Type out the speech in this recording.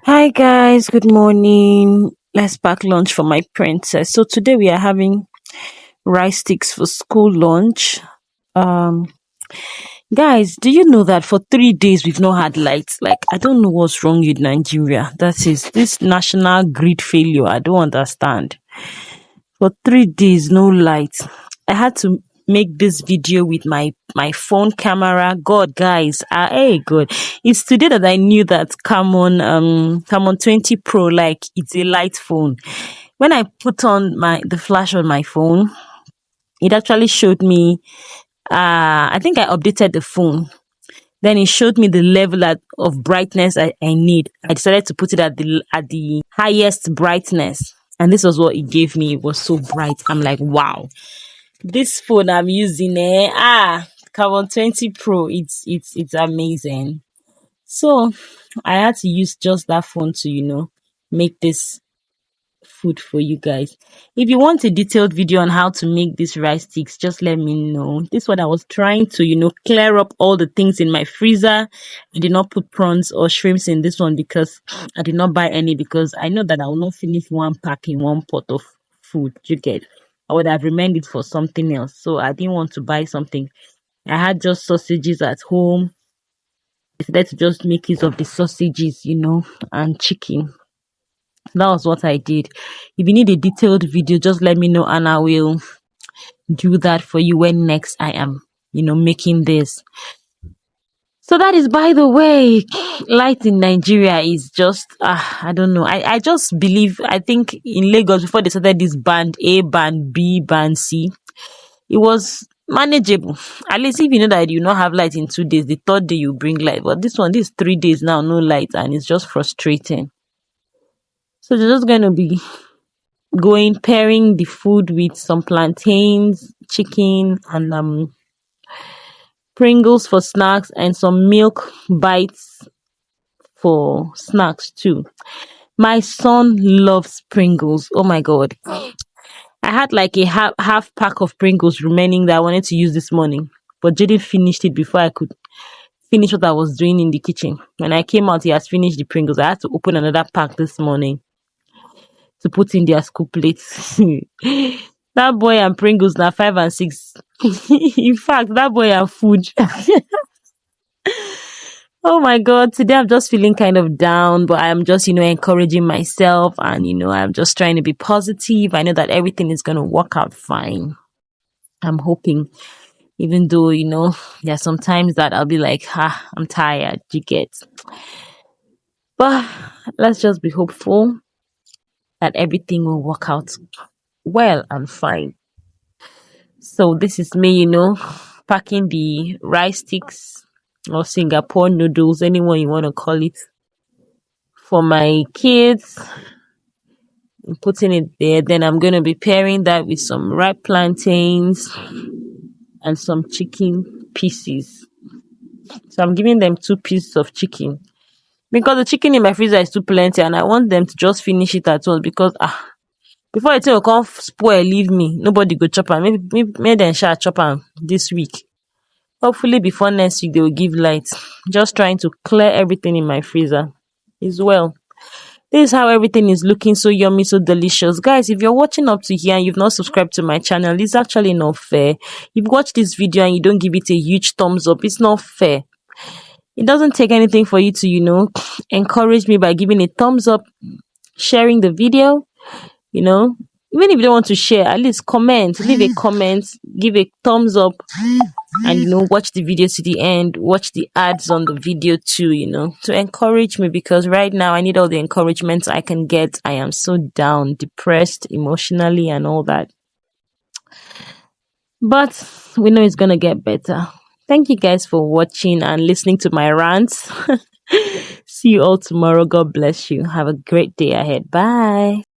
Hi guys, good morning. Let's pack lunch for my princess. So today we are having rice sticks for school lunch. Um Guys, do you know that for 3 days we've not had lights? Like I don't know what's wrong with Nigeria. That is this national grid failure. I don't understand. For 3 days, no light. I had to make this video with my phone camera. God, guys, hey, God, it's today that I knew that Camon 20 Pro, like it's a light phone. When I put on the flash on my phone, it actually showed me. I think I updated the phone. Then it showed me the level of brightness I need. I decided to put it at the highest brightness. And this was what it gave me. It was so bright. I'm like, wow, this phone I'm using, Carbon 20 Pro, it's amazing. So I had to use just that phone to, make this food for you guys. If you want a detailed video on how to make these rice sticks, just let me know. This one I was trying to, clear up all the things in my freezer. I did not put prawns or shrimps in this one because I did not buy any, because I know that I will not finish one pack in one pot of food. You get? I would have remained it for something else. So I didn't want to buy something. I had just sausages at home. I decided to just make use of the sausages, and chicken. That was what I did. If you need a detailed video, just let me know and I will do that for you when next I am, making this. So that is, by the way, light in Nigeria is just, I don't know. I just believe, I think in Lagos, before they started this band A, band B, band C, it was manageable. At least if you know that you not have light in 2 days, the third day you bring light. But this 3 days now, no light, and it's just frustrating. So they're just going to be pairing the food with some plantains, chicken, and Pringles for snacks, and some milk bites for snacks too. My son loves Pringles. Oh my god. I had like a half pack of Pringles remaining that I wanted to use this morning, but Jaden finished it before I could finish what I was doing in the kitchen. When I came out, he has finished the Pringles. I had to open another pack this morning to put in their school plates. That boy and Pringles now 5 and 6. In fact, that boy and food. Oh my god, today I'm just feeling kind of down, but I'm just, encouraging myself, and I'm just trying to be positive. I know that everything is gonna work out fine. I'm hoping, even though, there are some times that I'll be like, I'm tired, you get. But let's just be hopeful that everything will work out well and fine. So this is me, packing the rice sticks or Singapore noodles, anyone you want to call it, for my kids. I'm putting it there. Then I'm going to be pairing that with some ripe plantains and some chicken pieces. So I'm giving them 2 pieces of chicken, because the chicken in my freezer is too plenty, and I want them to just finish it at once, because before it will come spoil, leave me, nobody go chop am. Maybe dem shall chop am this week. Hopefully before next week they will give light. Just trying to clear everything in my freezer as well. This is how everything is looking, so yummy, so delicious. Guys, if you're watching up to here and you've not subscribed to my channel, it's actually not fair. You've watched this video and you don't give it a huge thumbs up. It's not fair. It doesn't take anything for you to, encourage me by giving a thumbs up, sharing the video, even if you don't want to share, at least comment, leave a comment, give a thumbs up, and watch the video to the end, watch the ads on the video too, to encourage me, because right now I need all the encouragement I can get. I am so down, depressed emotionally and all that, but we know it's gonna get better. Thank you guys for watching and listening to my rants. See you all tomorrow. God bless you. Have a great day ahead. Bye.